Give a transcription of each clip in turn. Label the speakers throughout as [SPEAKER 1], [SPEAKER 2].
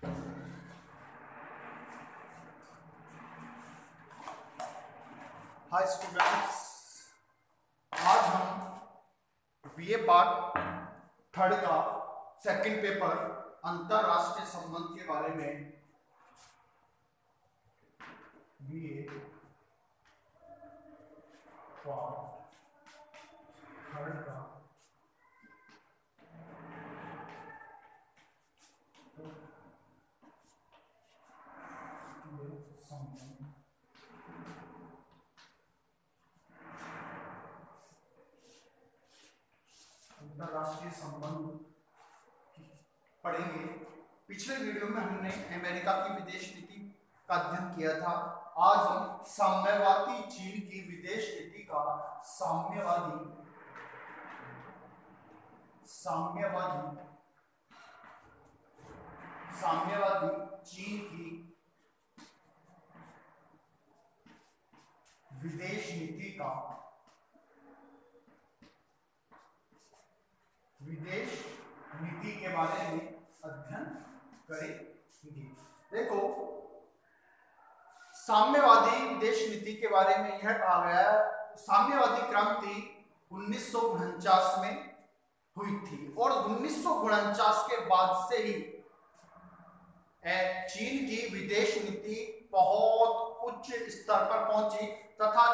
[SPEAKER 1] Hi students, आज हम BA part third का सेकंड पेपर अंतरराष्ट्रीय संबंध के बारे में बीए पार्ट थर्ड का अंतरराष्ट्रीय संबंध पढ़ेंगे। पिछले वीडियो में हमने अमेरिका की विदेश नीति का अध्ययन किया था। आज हम साम्यवादी चीन की विदेश नीति का साम्यवादी चीन की विदेश नीति के बारे में अध्ययन करेंगे। देखो, साम्यवादी विदेश नीति के बारे में यह कहा गया है, साम्यवादी क्रांति 1949 में हुई थी और 1949 के बाद से ही चीन की विदेश नीति बहुत उच्च स्तर पर पहुंची तथा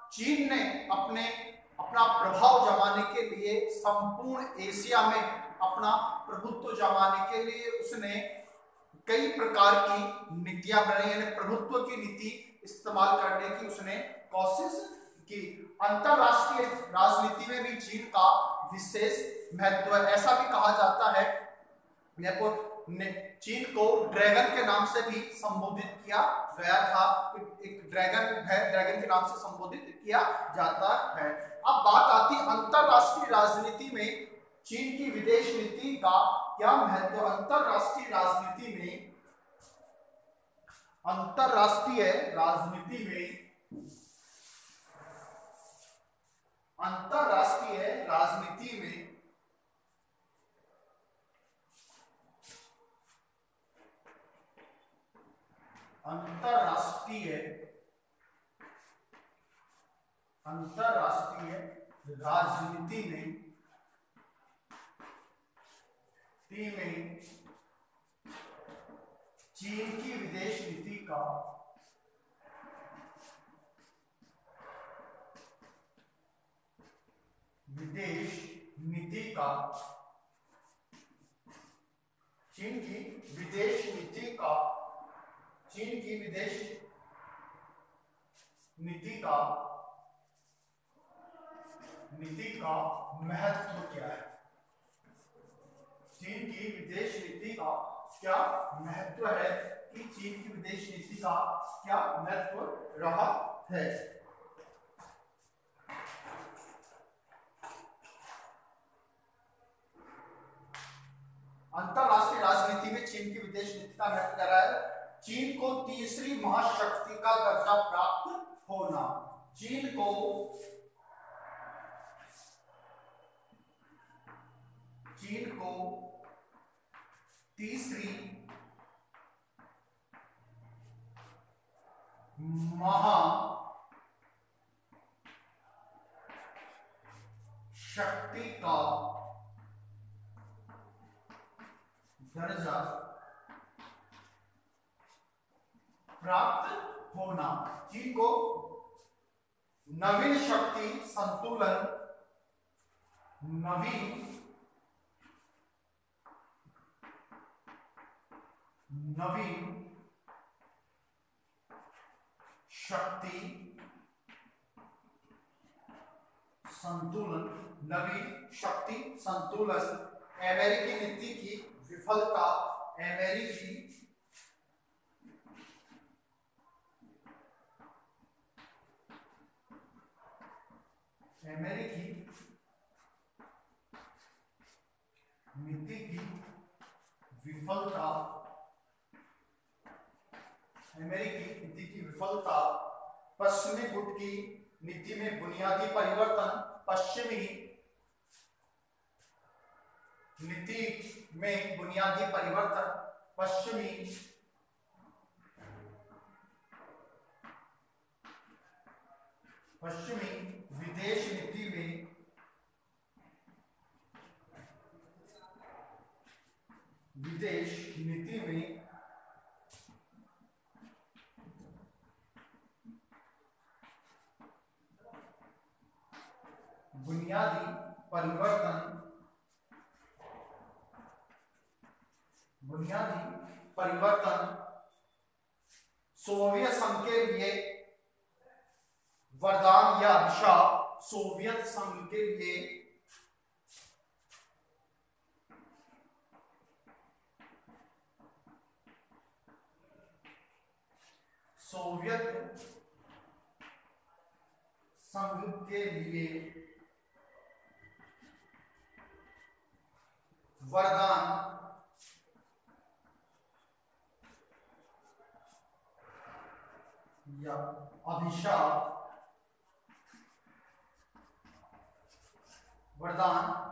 [SPEAKER 1] चीन ने अपना प्रभाव जमाने के लिए संपूर्ण एशिया में अपना प्रभुत्व जमाने के लिए उसने कई प्रकार की नीतियां बनाई, यानी प्रभुत्व की नीति इस्तेमाल करने की उसने कोशिश की। अंतरराष्ट्रीय राजनीति में भी चीन का विशेष महत्व है। ऐसा भी कहा जाता है, चीन को ड्रैगन के नाम से भी संबोधित किया गया था। एक ड्रैगन है, ड्रैगन के नाम से संबोधित किया जाता है। अब बात आती है अंतरराष्ट्रीय राजनीति में चीन की विदेश नीति का क्या महत्व। अंतरराष्ट्रीय राजनीति में चीन की विदेश नीति का महत्व क्या है। चीन की विदेश नीति का क्या महत्व है कि चीन की विदेश नीति का क्या महत्व रहा है। अंतरराष्ट्रीय राजनीति में चीन की विदेश नीति का महत्व क्या रहा है। चीन को तीसरी महाशक्ति का दर्जा प्राप्त होना। चीन को तीसरी महाशक्ति का दर्जा प्राप्त होना। चीन को नवीन शक्ति संतुलन नवीन शक्ति संतुलन अमेरिकी नीति की विफलता, अमेरिकी नीति की विफलता, पश्चिमी गुट की नीति में बुनियादी परिवर्तन, पश्चिमी नीति में बुनियादी परिवर्तन पश्चिमी विदेश नीति में बुनियादी परिवर्तन सोवियत संघ के लिए वरदान या अभिशाप, सोवियत संघ के लिए वरदान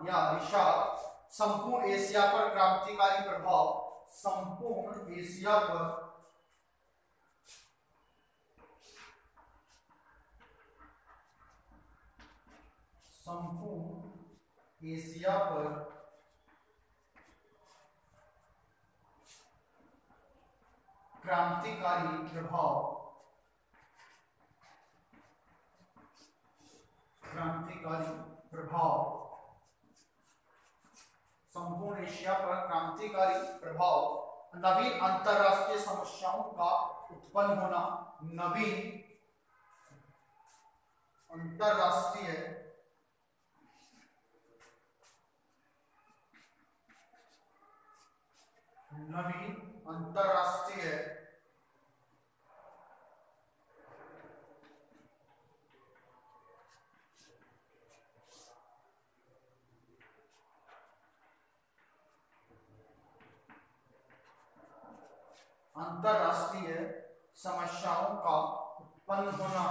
[SPEAKER 1] या अभिशाप, संपूर्ण एशिया पर क्रांतिकारी प्रभाव, संपूर्ण एशिया पर क्रांतिकारी प्रभाव, नवीन अंतरराष्ट्रीय समस्याओं का उत्पन्न होना, नवीन अंतरराष्ट्रीय समस्याओं का उत्पन्न होना,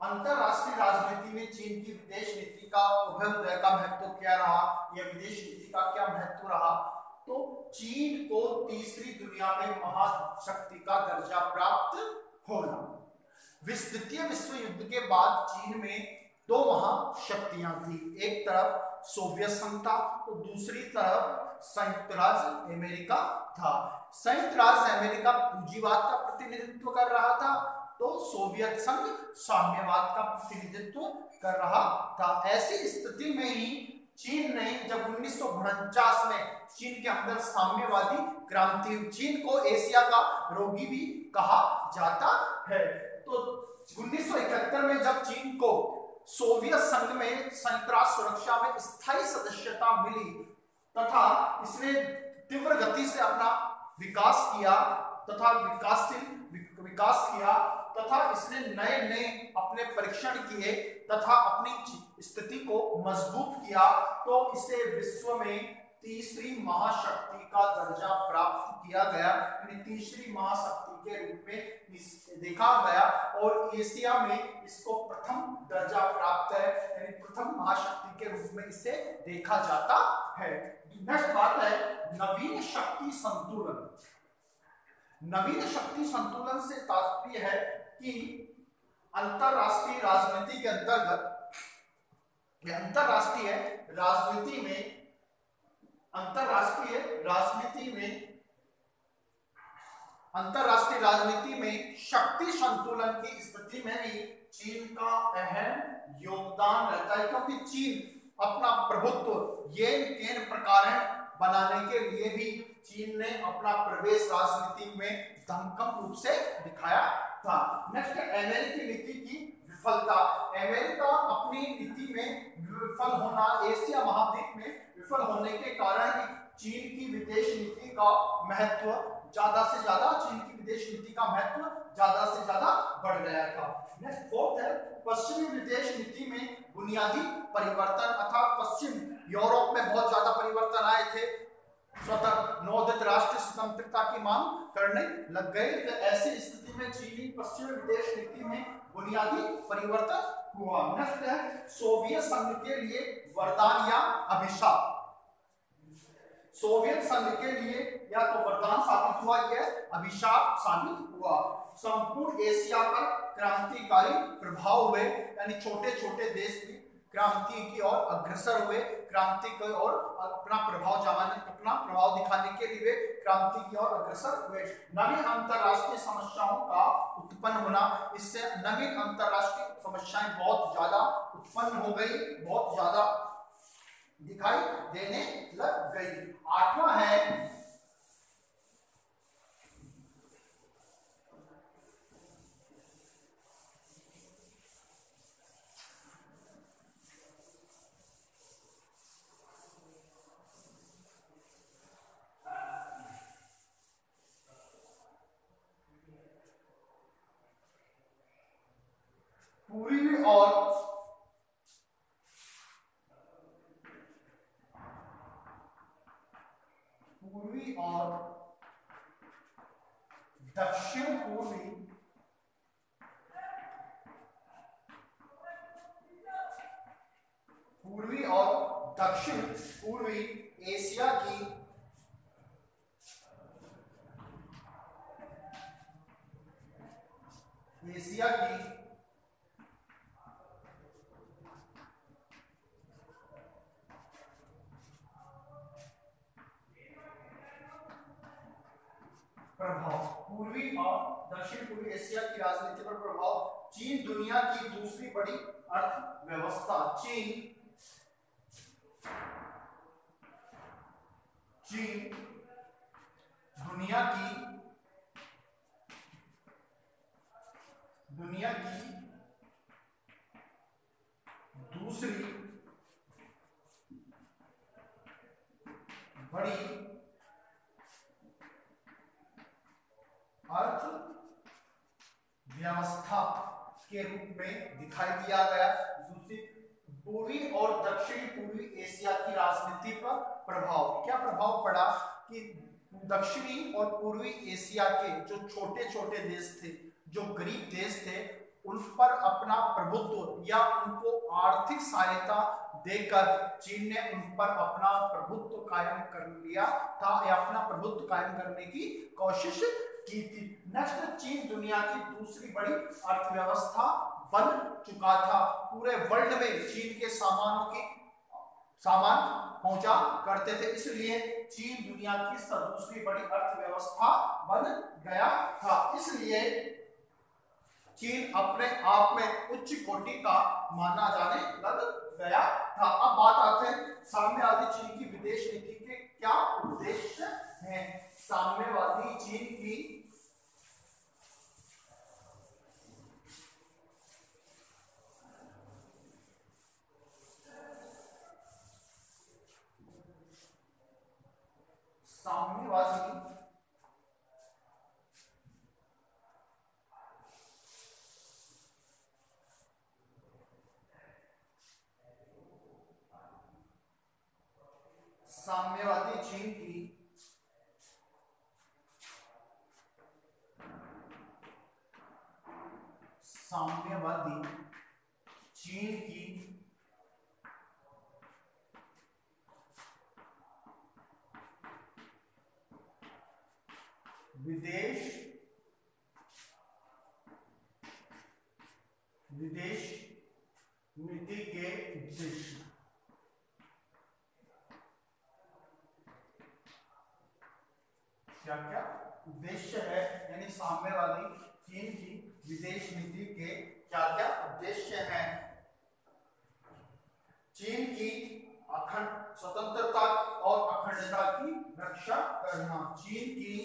[SPEAKER 1] अंतरराष्ट्रीय राजनीति में चीन की विदेश नीति का अभ्युदय का महत्व क्या रहा, या विदेश नीति का क्या महत्व रहा। तो चीन को तीसरी दुनिया में महाशक्ति का दर्जा प्राप्त होना। द्वितीय विश्व युद्ध के बाद चीन में दो महाशक्तियां थी, एक तरफ सोवियत संघ था तो दूसरी तरफ संयुक्त राज्य अमेरिका था। संयुक्त राज्य अमेरिका पूंजीवाद का प्रतिनिधित्व कर रहा था, तो सोवियत संघ साम्यवाद का प्रतिनिधित्व कर रहा था। ऐसी स्थिति में ही चीन ने जब 1949 में चीन के अंदर साम्यवादी क्रांति, चीन को एशिया का रोगी भी कहा जाता है। तो 1971 में जब चीन को सोवियत संघ में संयुक्त राष्ट्र सुरक्षा में स्थायी सदस्यता मिली तथा इसने तीव्र गति से अपना विकास किया तथा इसने नए अपने परीक्षण किए तथा अपनी स्थिति को मजबूत किया, तो इसे विश्व में तीसरी महाशक्ति का दर्जा प्राप्त किया गया, यानी तीसरी महाशक्ति के रूप में देखा गया और एशिया में इसको प्रथम दर्जा प्राप्त है, यानी प्रथम महाशक्ति के रूप में इसे देखा जाता है। नेक्स्ट बात है नवीन शक्ति संतुलन। नवीन शक्ति संतुलन से तात्पर्य है कि अंतरराष्ट्रीय राजनीति के अंतर्गत अंतरराष्ट्रीय राजनीति में शक्ति संतुलन की स्थिति में भी चीन का अहम योगदान रहता है, क्योंकि चीन अपना प्रभुत्व येन केन प्रकारण बनाने के लिए भी चीन ने अपना प्रवेश राजनीति में दमकम रूप से दिखाया था। नेक्स्ट अमेरिकी नीति की विफलता। अमेरिका अपनी नीति में विफल होना, एशिया महाद्वीप में विफल होने के कारण ही चीन की विदेश नीति का महत्व ज्यादा से ज्यादा बढ़ गया था। नेक्स्ट फोर्थ है पश्चिमी विदेश नीति में बुनियादी परिवर्तन, अर्थात पश्चिम यूरोप में बहुत ज्यादा परिवर्तन आए थे स्वतः नवोदित राष्ट्र स्वतंत्रता की मांग करने लग गए। तो ऐसी स्थिति में चीनी पश्चिमी विदेश नीति में बुनियादी परिवर्तन हुआ। नेक्स्ट है सोवियत संघ के लिए वरदान या अभिशाप। सोवियत संघ के लिए या तो वरदान साबित हुआ या अभिशाप साबित हुआ। संपूर्ण एशिया पर क्रांतिकारी प्रभाव हुए, यानी छोटे छोटे देश भी क्रांति की ओर अग्रसर हुए, क्रांति की ओर अपना प्रभाव दिखाने के लिए क्रांति की ओर अग्रसर हुए। नवीन अंतरराष्ट्रीय समस्याओं का उत्पन्न होना, इससे नवीन अंतरराष्ट्रीय समस्याएं बहुत ज्यादा उत्पन्न हो गई, बहुत ज्यादा दिखाई देने लग गई। आठवां है पूर्वी और दक्षिण पूर्वी और दक्षिण पूर्वी एशिया की प्रभाव, पूर्वी और दक्षिण पूर्वी एशिया की राजनीति पर प्रभाव। चीन दुनिया की दूसरी बड़ी अर्थव्यवस्था। चीन दुनिया की दूसरी बड़ी अर्थव्यवस्था के रूप में दिखाई दिया गया। दूसरी पूर्वी और दक्षिणी पूर्वी एशिया की राजनीति पर प्रभाव, क्या प्रभाव पड़ा कि दक्षिणी और पूर्वी एशिया के जो छोटे छोटे देश थे, जो गरीब देश थे, उन पर अपना प्रभुत्व या उनको आर्थिक सहायता देकर चीन ने उन पर अपना प्रभुत्व कायम कर लिया था या अपना प्रभुत्व कायम करने की कोशिश की थी। नेक्स्ट, चीन दुनिया की दूसरी बड़ी अर्थव्यवस्था बन चुका था। पूरे वर्ल्ड में चीन के सामान पहुंचा करते थे, इसलिए चीन दुनिया की दूसरी बड़ी अर्थव्यवस्था बन गया था। इसलिए चीन अपने आप में उच्च कोटि का माना जाने लग गया था। अब बात आते हैं साम्यवादी चीन की विदेश नीति के क्या उद्देश्य हैं। साम्यवादी चीन की साम्यवादी चीन की विदेश नीति के उद्देश्य। क्या क्या उद्देश्य है, यानी साम्यवादी चीन की विदेश नीति के क्या क्या उद्देश्य हैं। चीन की अखंड स्वतंत्रता और अखंडता की रक्षा करना। चीन की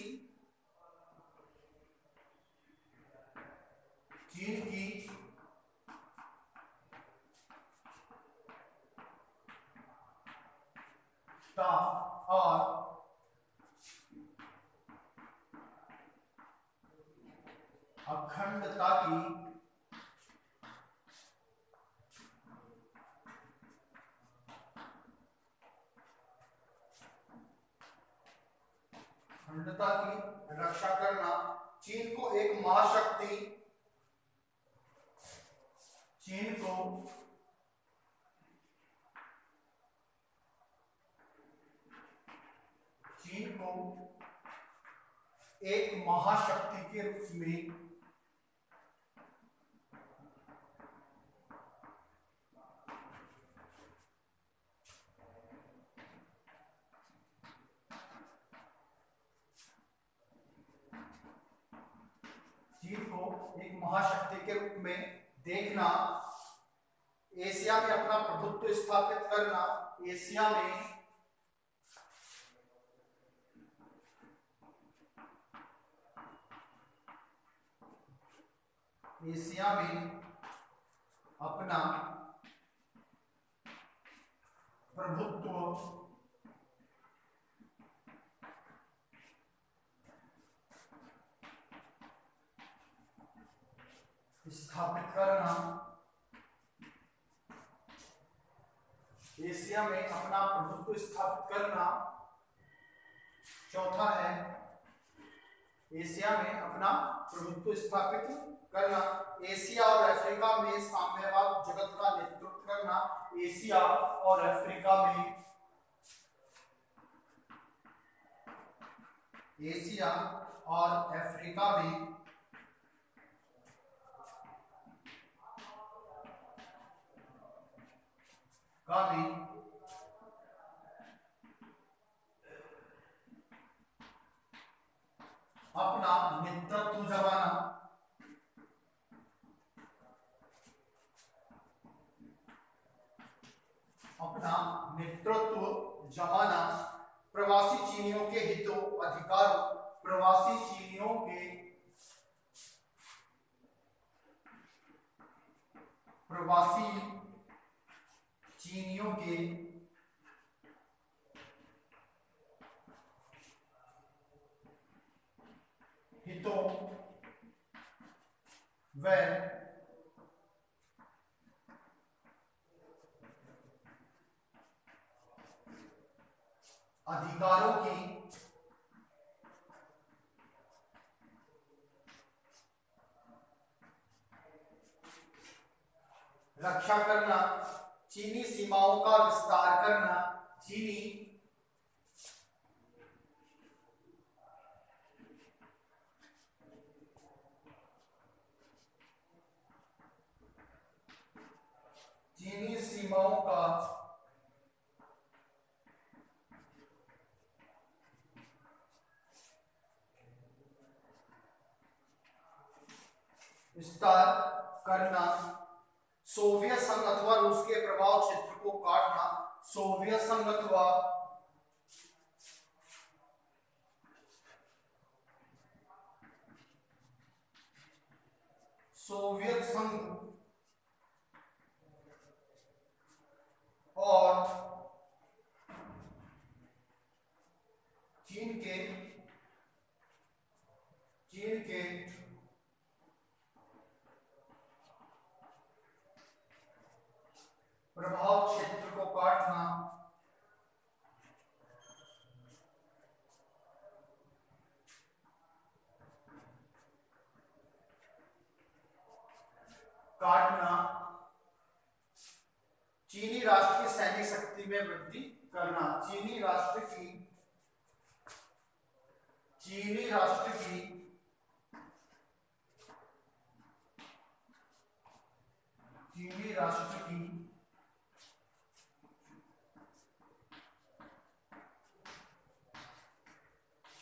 [SPEAKER 1] और अखंडता की अखंडता की रक्षा करना, चीन को एक महाशक्ति, चीन को एक महाशक्ति के रूप में देखना, एशिया में अपना प्रभुत्व स्थापित करना, एशिया में अपना प्रभुत्व स्थापित करना, एशिया में अपना प्रभुत्व स्थापित करना। चौथा है एशिया में अपना प्रभुत्व स्थापित करना, एशिया और अफ्रीका में साम्यवाद जगत का नेतृत्व करना, एशिया और अफ्रीका में, एशिया और अफ्रीका में अपना नेतृत्व जमाना, प्रवासी चीनियों के हितों अधिकारों, प्रवासी चीनियों के हितों व अधिकारों की रक्षा करना, चीनी सीमाओं का विस्तार करना, चीनी सीमाओं का विस्तार करना, सोवियत संघ अथवा रूस के प्रभाव क्षेत्र को काटना, सोवियत संघ अथवा सोवियत संघ और चीन के प्रभाव क्षेत्र को काटना, चीनी राष्ट्र की सैनिक शक्ति में वृद्धि करना, चीनी राष्ट्र की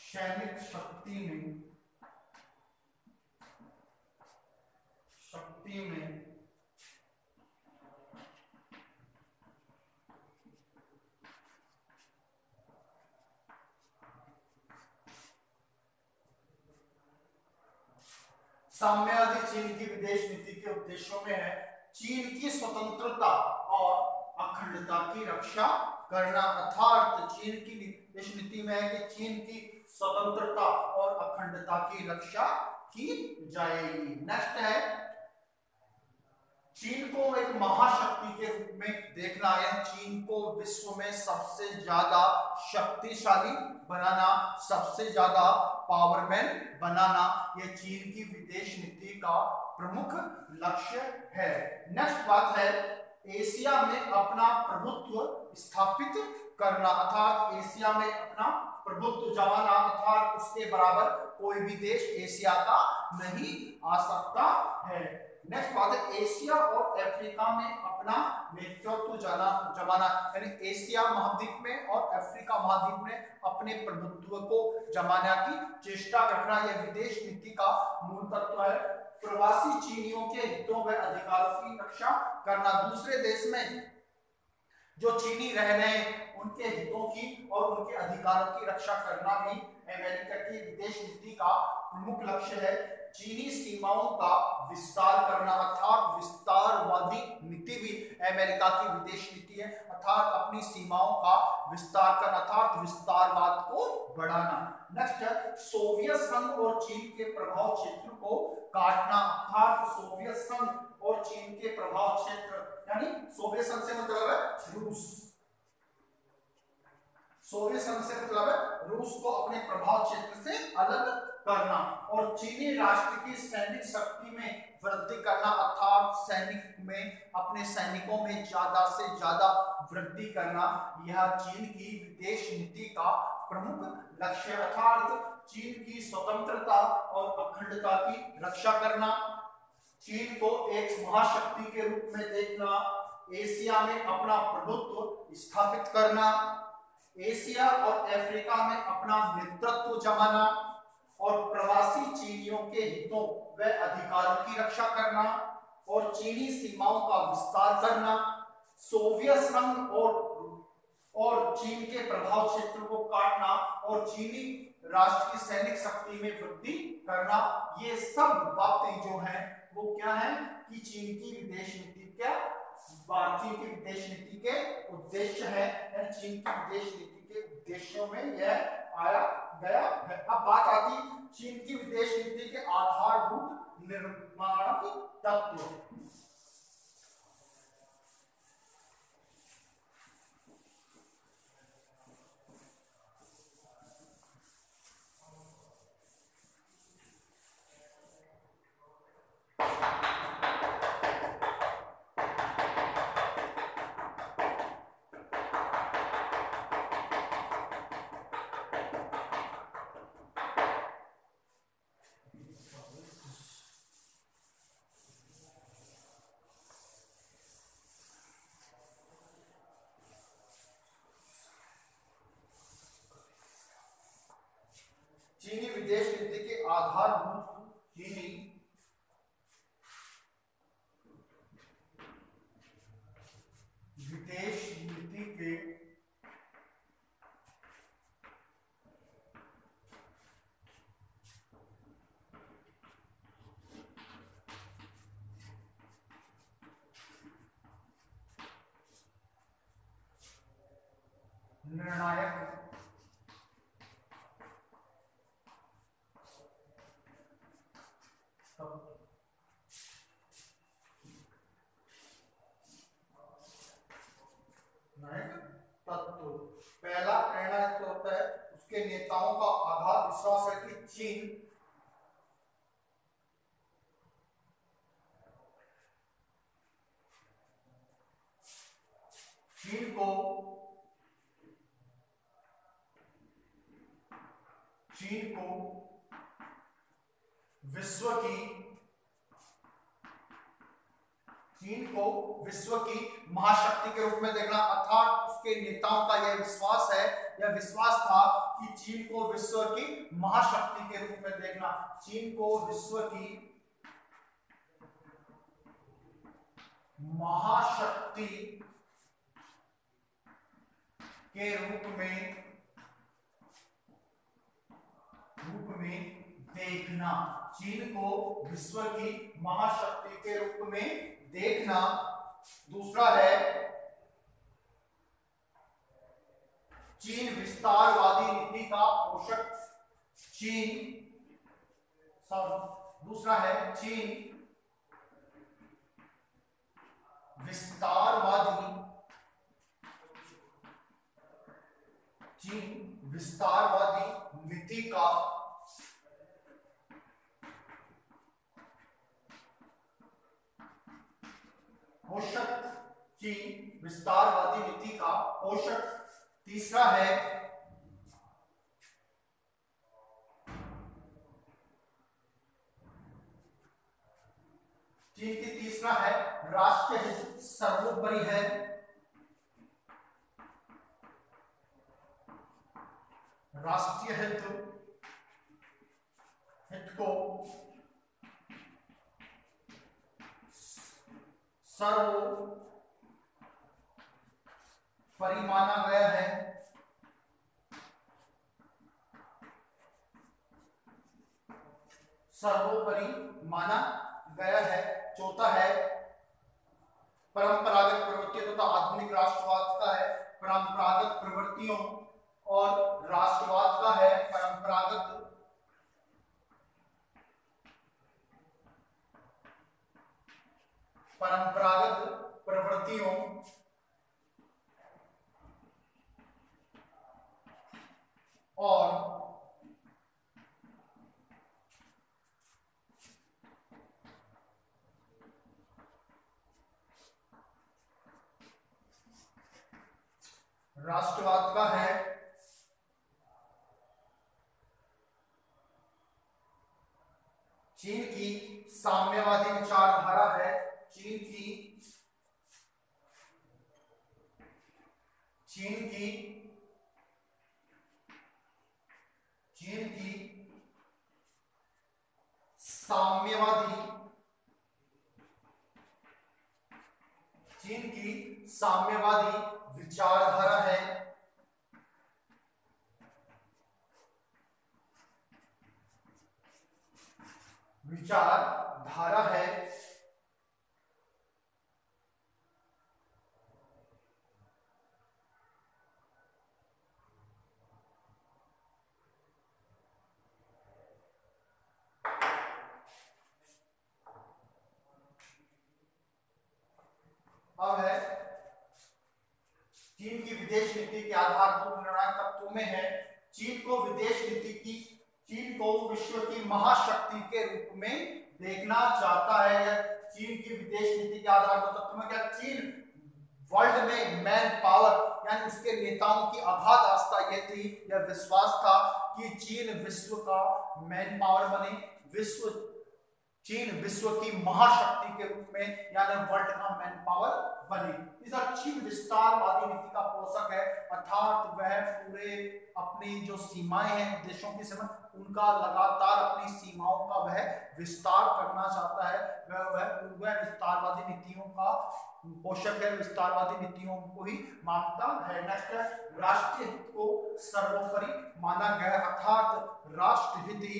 [SPEAKER 1] सैनिक शक्ति में साम्यवादी चीन की विदेश नीति के उद्देश्यों में है चीन की स्वतंत्रता और अखंडता की रक्षा करना, अर्थात चीन की विदेश नीति में है कि चीन की स्वतंत्रता और अखंडता की रक्षा की जाएगी। नेक्स्ट है चीन को एक महाशक्ति के रूप में देखना है, चीन को विश्व में सबसे ज्यादा शक्तिशाली बनाना, सबसे ज्यादा पावरमैन बनाना, यह चीन की विदेश नीति का प्रमुख लक्ष्य है। नेक्स्ट बात है एशिया में अपना प्रभुत्व स्थापित करना, अर्थात एशिया में अपना प्रभुत्व जमाना, अर्थात उसके बराबर कोई भी देश एशिया का नहीं आ सकता है। नेक्स्ट बात है एशिया और अफ्रीका में अपना नेतृत्व जमाना, यानी एशिया महाद्वीप में और अफ्रीका महाद्वीप में अपने प्रभुत्व को जमाने की चेष्टा करना, यह विदेश नीति का मूल तत्व है। प्रवासी चीनियों के हितों व अधिकारों की रक्षा करना, दूसरे देश में जो चीनी रह रहे हैं उनके हितों की और उनके अधिकारों की रक्षा करना भी अमेरिका की विदेश नीति का प्रमुख लक्ष्य है। चीनी सीमाओं का विस्तार करना, अर्थात विस्तारवादी नीति भी अमेरिका की विदेश नीति है, अर्थात अपनी सीमाओं का विस्तार करना, अर्थात विस्तारवाद को बढ़ाना। नेक्स्ट है सोवियत संघ और चीन के प्रभाव क्षेत्र को काटना, अर्थात सोवियत संघ और चीन के प्रभाव क्षेत्र, यानी सोवियत संघ से मतलब है रूस, सोवियत संघ से मतलब है रूस को अपने प्रभाव क्षेत्र से अलग करना, और चीनी राष्ट्र की सैनिक शक्ति में वृद्धि करना, अर्थात सैनिक में अपने सैनिकों में ज्यादा से ज्यादा वृद्धि करना, यह चीन की विदेश नीति का प्रमुख लक्ष्य, अर्थात चीन की स्वतंत्रता और अखंडता की रक्षा करना, चीन को एक महाशक्ति के रूप में देखना, एशिया में अपना प्रभुत्व स्थापित करना, एशिया और अफ्रीका में अपना नेतृत्व जमाना, और प्रवासी चीनियों के हितों व अधिकारों की रक्षा करना, और चीनी सीमाओं का विस्तार करना, सोवियत संघ और चीन के प्रभाव क्षेत्र को काटना, और चीनी राष्ट्र की सैनिक शक्ति में वृद्धि करना, ये सब बातें जो हैं वो क्या है कि चीन की विदेश नीति क्या, भारतीय की विदेश नीति के उद्देश्य है, चीन की विदेश नीति के उद्देश्यों में यह आया गया है। अब बात आती चीन की विदेश नीति के आधारभूत निर्माणक तत्व। चीनी विदेश नीति के आधारभूत चीनी विदेश नीति के निर्णायक तत्व, पहला प्रेरणा होता है उसके नेताओं का आगाध विश्वास है कि चीन को विश्व की महाशक्ति के रूप में देखना, अर्थात उसके नेताओं का यह विश्वास है, यह विश्वास था कि चीन को विश्व की महाशक्ति के रूप में देखना, चीन को विश्व की महाशक्ति के रूप में देखना, चीन को विश्व की महाशक्ति के रूप में देखना। दूसरा है चीन विस्तारवादी नीति का पोषक, दूसरा है चीन विस्तारवादी चीन विस्तारवादी नीति का पोषक, चीन विस्तारवादी नीति का पोषक। तीसरा है चीन की तीसरा है राष्ट्रीय हित सर्वोपरि है। राष्ट्रीय हित को सर्वोपरि माना गया है। सर्वोपरि माना गया है। चौथा है परंपरागत प्रवृत्तियों तथा आधुनिक राष्ट्रवाद का है परंपरागत प्रवृत्तियों और राष्ट्रवाद का है परंपरागत प्रवृत्तियों और राष्ट्रवाद का है चीन की साम्यवादी विचारधारा है। चीन की साम्यवादी विचारधारा है। अब है चीन की विदेश नीति के आधारभूत निर्णायक तत्वों में है चीन को विश्व की महाशक्ति के रूप में देखना चाहता है। चीन की विदेश नीति के आधारभूत तत्वों में क्या चीन वर्ल्ड में मैन पावर यानी उसके नेताओं की अगाध आस्था यह थी, यह विश्वास था कि चीन विश्व का मैन पावर बने, चीन विश्व की महाशक्ति के रूप में यानी वर्ल्ड का मैन पावर बने। इधर चीन विस्तारवादी नीति का पोषक है अर्थात वह पूरे अपनी जो सीमाएं हैं देशों की सीमा उनका लगातार अपनी सीमाओं का वह विस्तार करना चाहता है। वह विस्तारवादी नीतियों का पोषक है, विस्तारवादी नीतियों को ही मानता है। नेक्स्ट है राष्ट्रीय हित को सर्वोपरि माना गया अर्थात राष्ट्रहित ही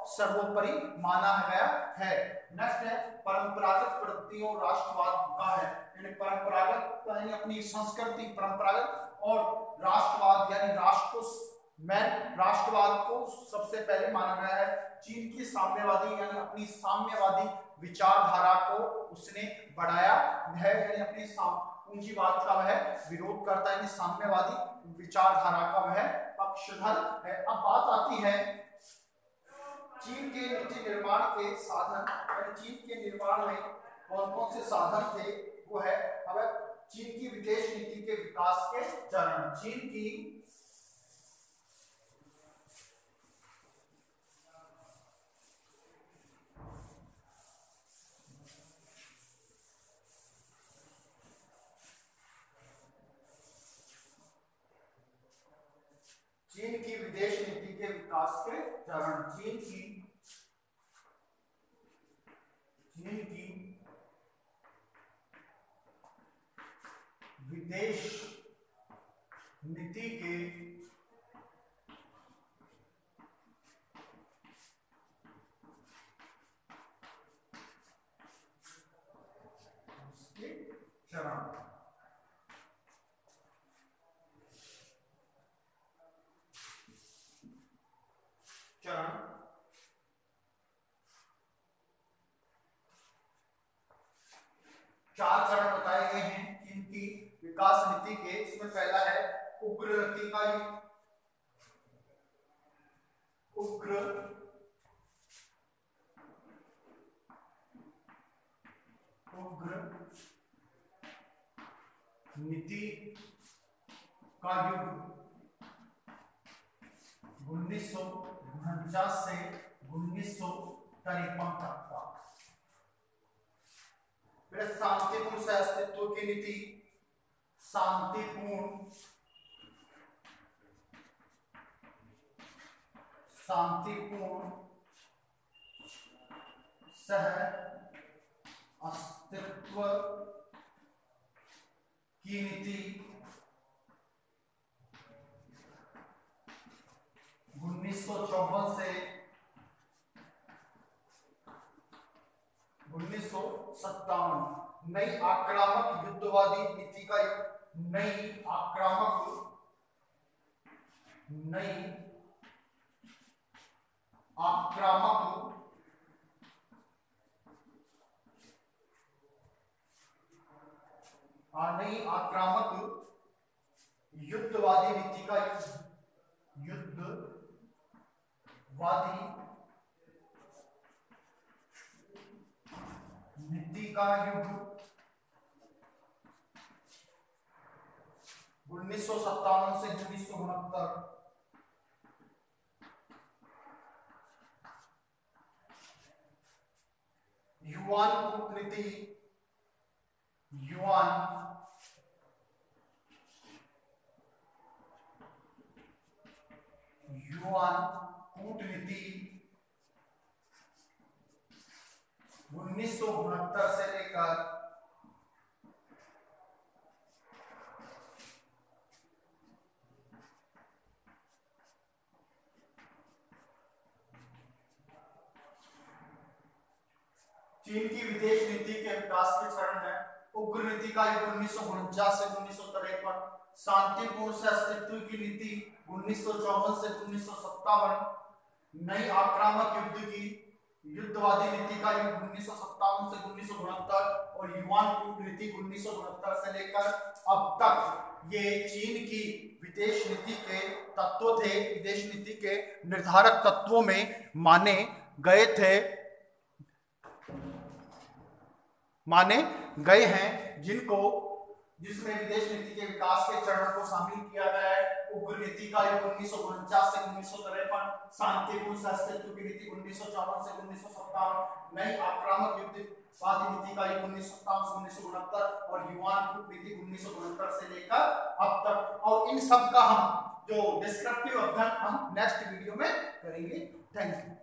[SPEAKER 1] सर्वोपरि माना गया है। नेक्स्ट है परंपरागत प्रवृत्तियों राष्ट्रवाद का है यानी परंपरागत यानी अपनी संस्कृति परंपरागत और राष्ट्रवाद यानी राष्ट्रवाद को सबसे पहले माना गया है। चीन की साम्यवादी यानी अपनी साम्यवादी विचारधारा को उसने बढ़ाया है यानी अपनी पूंजीवाद का वह विरोध करता है यानी साम्यवादी विचारधारा का वह पक्षधर है। अब बात आती है चीन के नीति निर्माण के साधन यानी चीन के निर्माण में कौन कौन से साधन थे वो है अब चीन की विदेश नीति के विकास के चरण। चीन की विदेश नीति के विकास के चरण। चीन की विदेश नीति के चरण। चार चरण बताए विकास नीति के, इसमें पहला है उग्र नीति का युग, उग्र नीति का युग 1949 से 1953 तक का। फिर शांतिपूर्ण सहअस्तित्व की नीति, शांतिपूर्ण सह अस्तित्व की नीति 1954 से 1957। नई आक्रामक युद्धवादी नीति का युग, नई आक्रामक युद्धवादी नीति का युग, युद्धवादी नीति का युग 1957 से 1969। युवान कूटनीति, युवान कूटनीति 1969 से लेकर 'चीन की विदेश नीति के विकास के चरण है। उग्र नीति का युग 1949 से 1953, शांतिपूर्ण सहअस्तित्व की नीति 1954 से 1957, नई आक्रामक युद्ध की युद्धवादी नीति का युग 1957 से 1969 और युवान कूटनीति 1969 से लेकर अब तक। ये चीन की विदेश नीति के तत्व थे, विदेश नीति के निर्धारक तत्वों में माने हैं, जिसमें विदेश नीति के विकास के चरणों को शामिल किया गया है। उग्र नीति का युग 1949 से 1953, शांतिपूर्ण सहअस्तित्व की नीति 1954 से 1957, नई आक्रामक युद्धवादी नीति का युग 1957 से 1969 और युवान कूटनीति 1969 से लेकर अब तक। और इन सब का हम जो डिस्क्रिप्टिव अध्ययन हम नेक्स्ट वीडियो में करेंगे। Thank you.